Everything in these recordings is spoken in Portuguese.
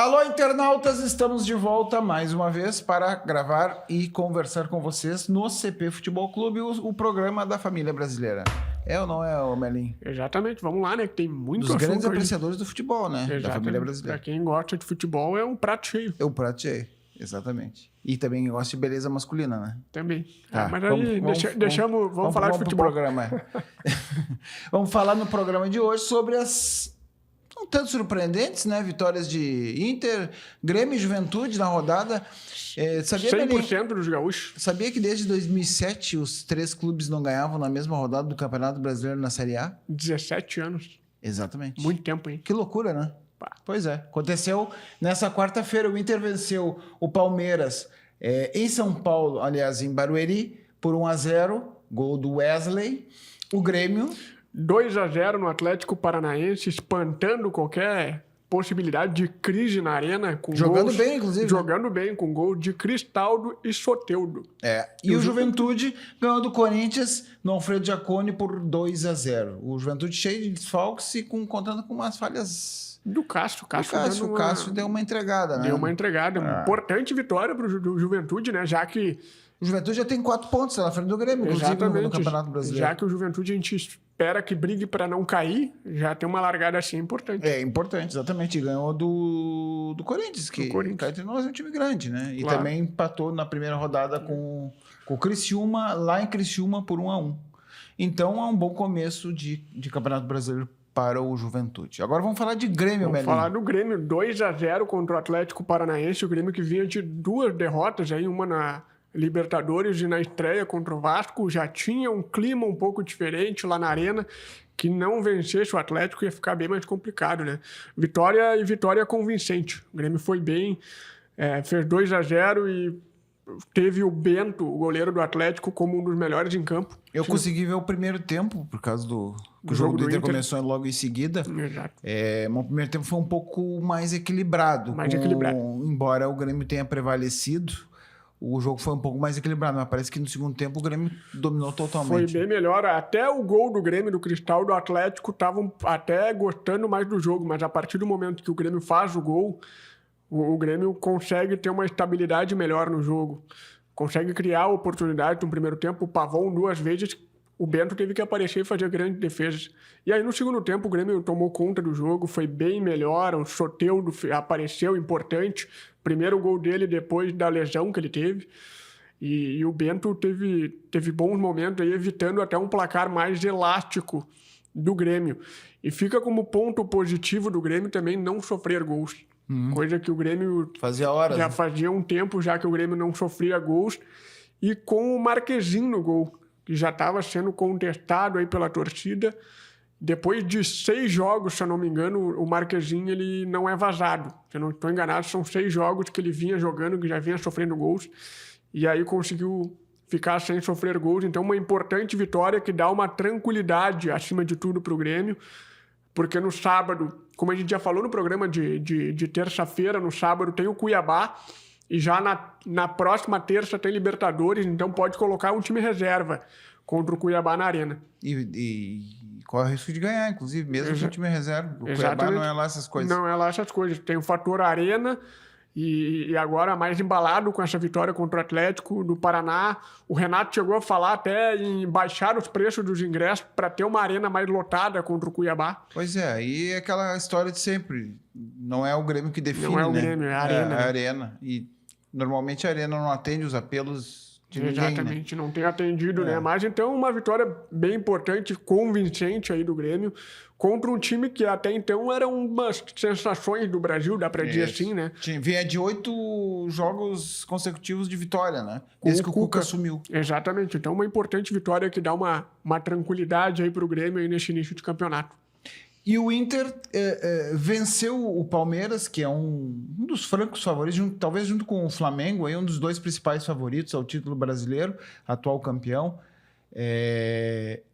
Alô, internautas, estamos de volta mais uma vez para gravar e conversar com vocês no CP Futebol Clube, o programa da família brasileira. É ou não é, Melim? Exatamente, vamos lá, né? Que tem muito Dos grandes assunto apreciadores do futebol, né? Exatamente. Da família brasileira. Pra quem gosta de futebol, é um prato cheio. É o prato cheio, exatamente. E também gosta de beleza masculina, né? Também. Tá, Mas aí, vamos falar de futebol. Pro programa. Vamos falar no programa de hoje sobre as... não tanto surpreendentes, né? Vitórias de Inter, Grêmio e Juventude na rodada. Sabia, 100% dos gaúchos. Sabia que desde 2007 os três clubes não ganhavam na mesma rodada do Campeonato Brasileiro na Série A? 17 anos. Exatamente. Muito tempo, hein? Que loucura, né? Pá. Pois é. Aconteceu nessa quarta-feira. O Inter venceu o Palmeiras em São Paulo, aliás, em Barueri, por 1-0, gol do Wesley. O Grêmio... 2-0 no Atlético Paranaense, espantando qualquer possibilidade de crise na arena. Com jogando gols, bem, inclusive. Jogando bem, com gol de Cristaldo e Soteldo. E o Juventude ganhou do Corinthians no Alfredo Jaconi por 2-0. O Juventude cheio de desfalques e contando com umas falhas... Do Cássio. O Cássio deu uma entregada, né? Deu uma entregada. Importante vitória para o Juventude, né? Já que... O Juventude já tem 4 pontos na frente do Grêmio, inclusive no Campeonato Brasileiro. Já que o Juventude a gente espera que brigue para não cair, já tem uma largada assim importante. É importante, exatamente. E ganhou do Corinthians, que cá entre nós é um time grande, né? E também empatou na primeira rodada com o Criciúma, lá em Criciúma, por 1-1. Então é um bom começo de Campeonato Brasileiro para o Juventude. Agora vamos falar de Grêmio, Vamos falar do Grêmio, 2-0 contra o Atlético Paranaense. O Grêmio que vinha de 2 derrotas, aí, uma na Libertadores e na estreia contra o Vasco, já tinha um clima um pouco diferente lá na arena, que não vencesse o Atlético ia ficar bem mais complicado, né? Vitória convincente. O Grêmio foi bem, fez 2-0 e teve o Bento, o goleiro do Atlético, como um dos melhores em campo. Eu consegui ver o primeiro tempo, por causa do jogo do Inter começou logo em seguida. Exato. O primeiro tempo foi um pouco mais equilibrado. Embora o Grêmio tenha prevalecido, o jogo foi um pouco mais equilibrado, mas parece que no segundo tempo o Grêmio dominou totalmente. Foi bem melhor. Até o gol do Grêmio, do Cristal, do Atlético, estavam até gostando mais do jogo, mas a partir do momento que o Grêmio faz o gol, o Grêmio consegue ter uma estabilidade melhor no jogo. Consegue criar oportunidade no primeiro tempo. O Pavão 2 vezes, o Bento teve que aparecer e fazer grandes defesas. E aí no segundo tempo o Grêmio tomou conta do jogo, foi bem melhor. O Soteldo apareceu importante. Primeiro gol dele depois da lesão que ele teve. E o Bento teve bons momentos aí, evitando até um placar mais elástico do Grêmio. E fica como ponto positivo do Grêmio também não sofrer gols. Coisa que o Grêmio fazia um tempo já que o Grêmio não sofria gols. E com o Marquezinho no gol, que já estava sendo contestado aí pela torcida. Depois de 6 jogos, se eu não me engano, o Marquezinho ele não é vazado. Se eu não estou enganado, são 6 jogos que ele vinha jogando, que já vinha sofrendo gols. E aí conseguiu ficar sem sofrer gols. Então, uma importante vitória que dá uma tranquilidade, acima de tudo, para o Grêmio. Porque no sábado, como a gente já falou no programa de terça-feira, no sábado tem o Cuiabá. E já na próxima terça tem Libertadores, então pode colocar um time reserva contra o Cuiabá na arena. E corre o risco de ganhar, inclusive, mesmo com o time reserva. O Cuiabá não é lá essas coisas. Não é lá essas coisas. Tem o fator arena e agora mais embalado com essa vitória contra o Atlético do Paraná. O Renato chegou a falar até em baixar os preços dos ingressos para ter uma arena mais lotada contra o Cuiabá. Pois é, e aquela história de sempre. Não é o Grêmio que define, não é o Grêmio, é a arena. É a arena. E normalmente a arena não atende os apelos de ninguém, exatamente, né? Não tem atendido, né? Mas então uma vitória bem importante, convincente aí do Grêmio, contra um time que até então eram umas sensações do Brasil, dá pra dizer assim, né? Vinha de 8 jogos consecutivos de vitória, né? Desde que o Cuca assumiu. Exatamente, então uma importante vitória que dá uma tranquilidade aí pro Grêmio aí nesse início de campeonato. E o Inter venceu o Palmeiras, que é um dos francos favoritos, talvez junto com o Flamengo, um dos 2 principais favoritos ao título brasileiro, atual campeão.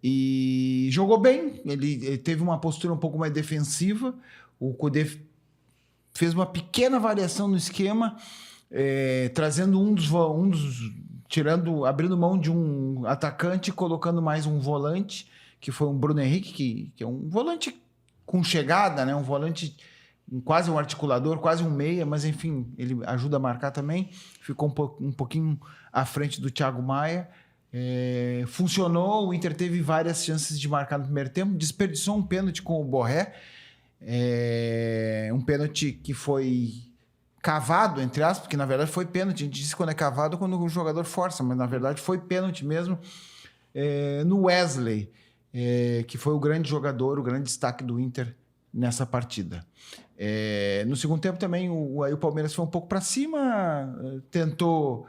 E jogou bem, ele teve uma postura um pouco mais defensiva. O Cudê fez uma pequena variação no esquema, trazendo abrindo mão de um atacante e colocando mais um volante, que foi um Bruno Henrique, que é um volante com chegada, né? Um volante quase um articulador, quase um meia, mas enfim, ele ajuda a marcar também. Ficou um pouquinho à frente do Thiago Maia. Funcionou, o Inter teve várias chances de marcar no primeiro tempo, desperdiçou um pênalti com o Borré, um pênalti que foi cavado, entre aspas, porque na verdade foi pênalti. A gente diz quando é cavado quando o jogador força, mas na verdade foi pênalti mesmo, no Wesley, que foi o grande jogador, o grande destaque do Inter nessa partida. No segundo tempo também aí o Palmeiras foi um pouco para cima, tentou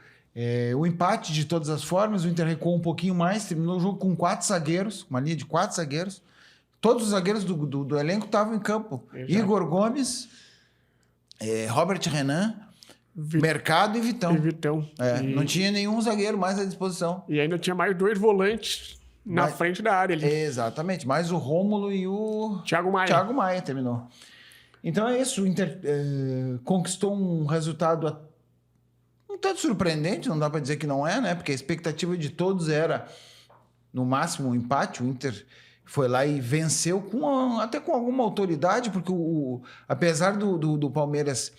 o empate de todas as formas, o Inter recuou um pouquinho mais, terminou o jogo com 4 zagueiros, uma linha de 4 zagueiros. Todos os zagueiros do elenco estavam em campo. Exato. Igor Gomes, Robert Renan, Mercado e Vitão. Não tinha nenhum zagueiro mais à disposição. E ainda tinha mais 2 volantes na frente da área ali. Exatamente, mais o Rômulo e o Thiago Maia terminou. Então é isso, o Inter conquistou um resultado um tanto surpreendente, não dá para dizer que não é, né? Porque a expectativa de todos era, no máximo, um empate. O Inter foi lá e venceu até com alguma autoridade, porque apesar do Palmeiras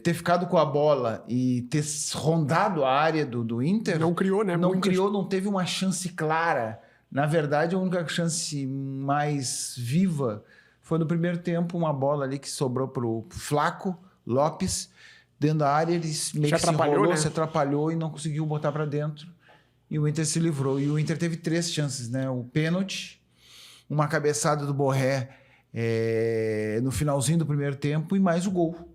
ter ficado com a bola e ter rondado a área do Inter... Não criou, né? Não teve uma chance clara. Na verdade, a única chance mais viva foi no primeiro tempo, uma bola ali que sobrou para o Flaco Lopes. Dentro da área, ele meio que se enrolou, se atrapalhou e não conseguiu botar para dentro. E o Inter se livrou. E o Inter teve 3 chances, né? O pênalti, uma cabeçada do Borré no finalzinho do primeiro tempo e mais o gol.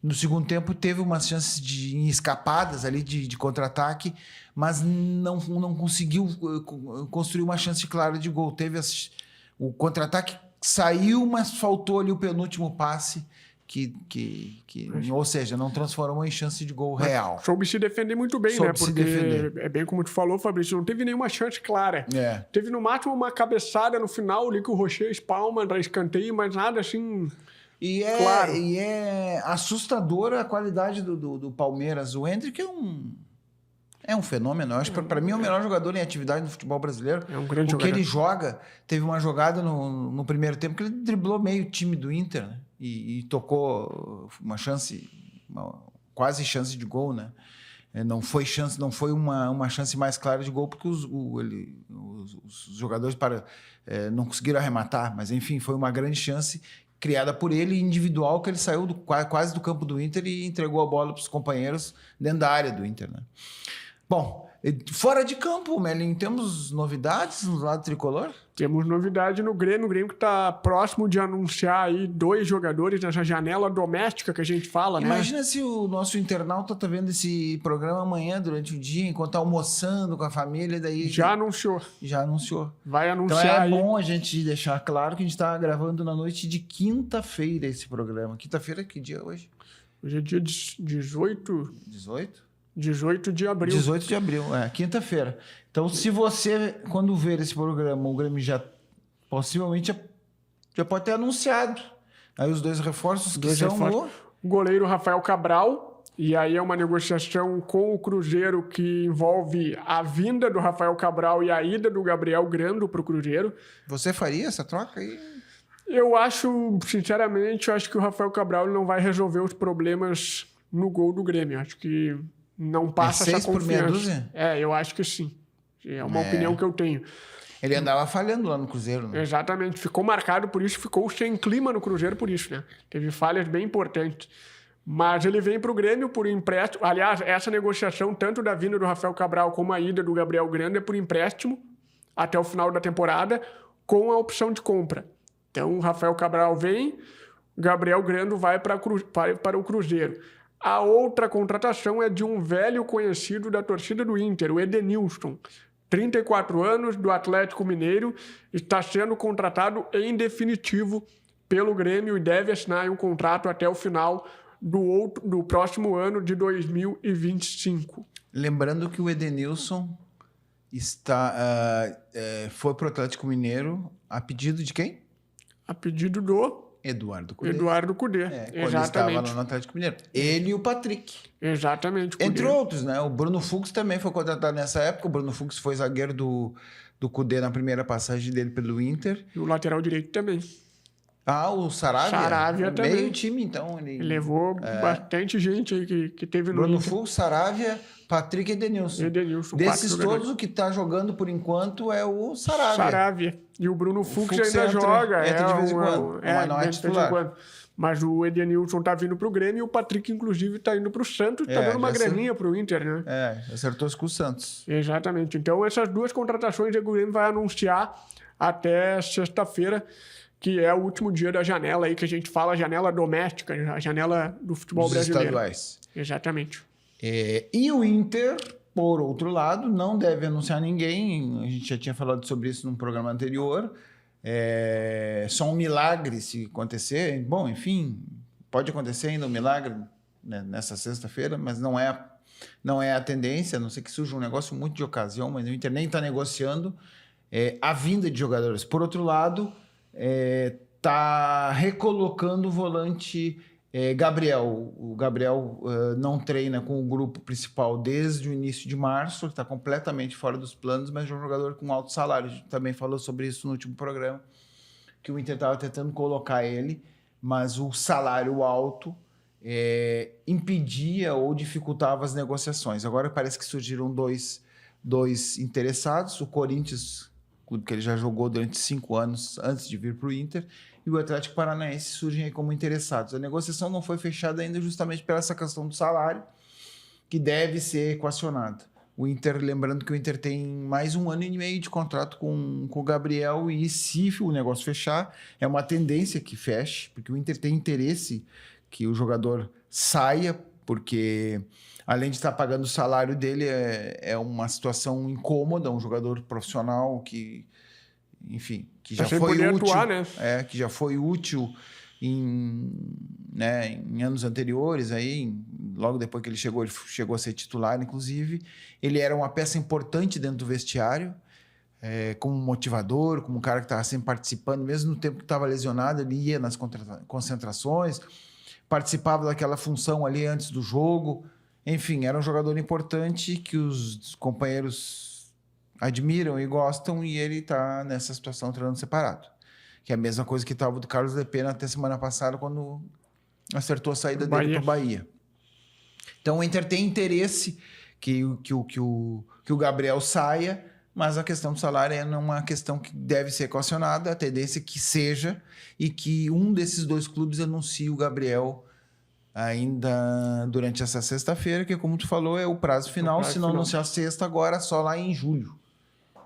No segundo tempo, teve umas chances em escapadas ali de contra-ataque, mas não conseguiu construir uma chance clara de gol. Teve o contra-ataque saiu, mas faltou ali o penúltimo passe. Ou seja, não transformou em chance de gol real. Soube se defender muito bem, né? Porque é bem como tu falou, Fabrício, não teve nenhuma chance clara. Teve no máximo uma cabeçada no final ali que o Rocher espalma da escanteio, mas nada assim... claro. E é assustadora a qualidade do Palmeiras. O Hendrick é um fenômeno. Eu acho que para mim é o melhor jogador em atividade no futebol brasileiro. É um grande jogador. Porque ele joga. Teve uma jogada no primeiro tempo que ele driblou meio time do Inter, né? E tocou uma chance, quase chance de gol, né? Não foi uma chance mais clara de gol porque os jogadores não conseguiram arrematar, mas enfim, foi uma grande chance criada por ele, individual, que ele saiu quase do campo do Inter e entregou a bola para os companheiros dentro da área do Inter, né? Bom, fora de campo, Melinho, temos novidades no lado tricolor? Temos novidade no Grêmio. O Grêmio que está próximo de anunciar aí 2 jogadores nessa janela doméstica que a gente fala, né? Imagina se o nosso internauta tá vendo esse programa amanhã, durante o dia, enquanto tá almoçando com a família, daí... Já anunciou. Vai anunciar então bom a gente deixar claro que a gente tá gravando na noite de quinta-feira esse programa. Quinta-feira, que dia é hoje? Hoje é dia 18... 18? 18 de abril. 18 de abril, quinta-feira. Então, se você, quando ver esse programa, o Grêmio possivelmente já pode ter anunciado. Aí os 2 reforços que são o goleiro Rafael Cabral, e aí é uma negociação com o Cruzeiro que envolve a vinda do Rafael Cabral e a ida do Gabriel Grando para o Cruzeiro. Você faria essa troca aí? Eu acho, sinceramente, que o Rafael Cabral não vai resolver os problemas no gol do Grêmio. Acho que não passa essa confiança. 6 por meia dúzia? Eu acho que sim. É uma opinião que eu tenho. Ele andava falhando lá no Cruzeiro, né? Exatamente. Ficou marcado por isso, ficou sem clima no Cruzeiro por isso, né? Teve falhas bem importantes. Mas ele vem para o Grêmio por empréstimo. Aliás, essa negociação, tanto da vinda do Rafael Cabral como a ida do Gabriel Grando, é por empréstimo até o final da temporada, com a opção de compra. Então, o Rafael Cabral vem, o Gabriel Grando vai para o Cruzeiro. A outra contratação é de um velho conhecido da torcida do Inter, o Edenilson. 34 anos, do Atlético Mineiro, está sendo contratado em definitivo pelo Grêmio e deve assinar um contrato até o final do próximo ano de 2025. Lembrando que o Edenilson foi para o Atlético Mineiro a pedido de quem? A pedido do... Eduardo Cudê. Quando ele estava lá no Atlético Mineiro. Ele e o Patrick. Exatamente. Entre outros, né? O Bruno Fux também foi contratado nessa época. O Bruno Fux foi zagueiro do Cudê na primeira passagem dele pelo Inter. E o lateral direito também. O Saravia? Saravia também. Meio time, então. Ele levou bastante gente aí que teve no Bruno Inter. Fux, Saravia, Patrick e Edenilson. Desses todos, o que está jogando por enquanto é o Saravia. E o Bruno Fux ainda joga. Entra de vez em quando. Não é titular. Mas o Edenilson tá vindo pro Grêmio e o Patrick, inclusive, tá indo pro Santos. Tá dando uma graninha pro Inter, né? Acertou-se com o Santos. Exatamente. Então, essas duas contratações o Grêmio vai anunciar até sexta-feira, que é o último dia da janela aí, que a gente fala janela doméstica, a janela do futebol brasileiro. Estaduais. Exatamente. E o Inter, por outro lado, não deve anunciar ninguém. A gente já tinha falado sobre isso num programa anterior. Só um milagre se acontecer. Bom, enfim, pode acontecer ainda um milagre, né, nessa sexta-feira, mas não é a tendência, a não ser que surja um negócio muito de ocasião, mas o Inter nem está negociando a vinda de jogadores. Por outro lado, está recolocando o volante Gabriel. O Gabriel não treina com o grupo principal desde o início de março, está completamente fora dos planos, mas é um jogador com alto salário. A gente também falou sobre isso no último programa, que o Inter estava tentando colocar ele, mas o salário alto impedia ou dificultava as negociações. Agora parece que surgiram dois interessados, o Corinthians, clube que ele já jogou durante 5 anos antes de vir para o Inter, e o Atlético Paranaense surgem aí como interessados. A negociação não foi fechada ainda justamente por essa questão do salário, que deve ser equacionada. O Inter, lembrando que o Inter tem mais 1 ano e meio de contrato com o Gabriel, e se o negócio fechar, é uma tendência que feche, porque o Inter tem interesse que o jogador saia, porque além de estar pagando o salário dele, é uma situação incômoda, um jogador profissional que, enfim, que já foi útil, atuar, né? Que já foi útil em anos anteriores, aí, logo depois que ele chegou a ser titular, inclusive. Ele era uma peça importante dentro do vestiário, como motivador, como um cara que estava sempre participando, mesmo no tempo que estava lesionado, ele ia nas concentrações, participava daquela função ali antes do jogo. Enfim, era um jogador importante que os companheiros admiram e gostam, e ele está nessa situação treinando separado. Que é a mesma coisa que estava do Carlos Lepena até semana passada, quando acertou a saída dele para o Bahia. Então o Inter tem interesse que o Gabriel saia, mas a questão do salário é uma questão que deve ser equacionada, a tendência é que seja, e que um desses dois clubes anuncie o Gabriel ainda durante essa sexta-feira, que, como tu falou, é o prazo final. Se não anunciar sexta, agora só lá em julho,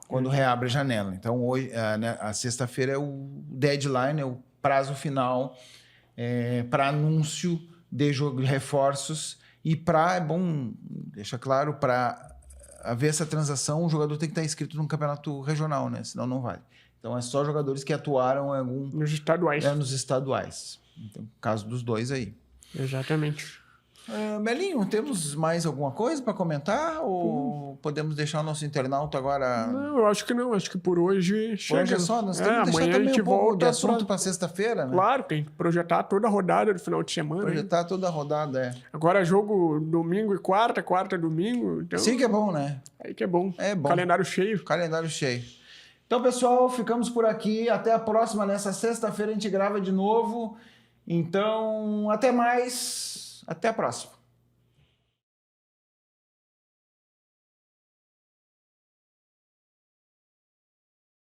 quando reabre a janela. Então, hoje, a sexta-feira é o deadline, é o prazo final para anúncio de reforços. E é bom, deixa claro, para haver essa transação, o jogador tem que estar inscrito num campeonato regional, né? Senão não vale. Então, é só jogadores que atuaram nos estaduais. Nos estaduais. Então, caso dos dois aí. Exatamente. Melinho, temos mais alguma coisa para comentar? Ou podemos deixar o nosso internauta agora? Não, eu acho que não. Acho que por hoje chega. Hoje é só. Nós temos que deixar também um pouco de assunto para sexta-feira, né? Claro, tem que projetar toda a rodada do final de semana. Projetar toda a rodada, Agora jogo domingo e quarta e domingo. Então... Sim que é bom, né? Aí que é bom. É bom. Calendário cheio. Calendário cheio. Então, pessoal, ficamos por aqui. Até a próxima. Nessa sexta-feira a gente grava de novo. Então, até mais. Até a próxima.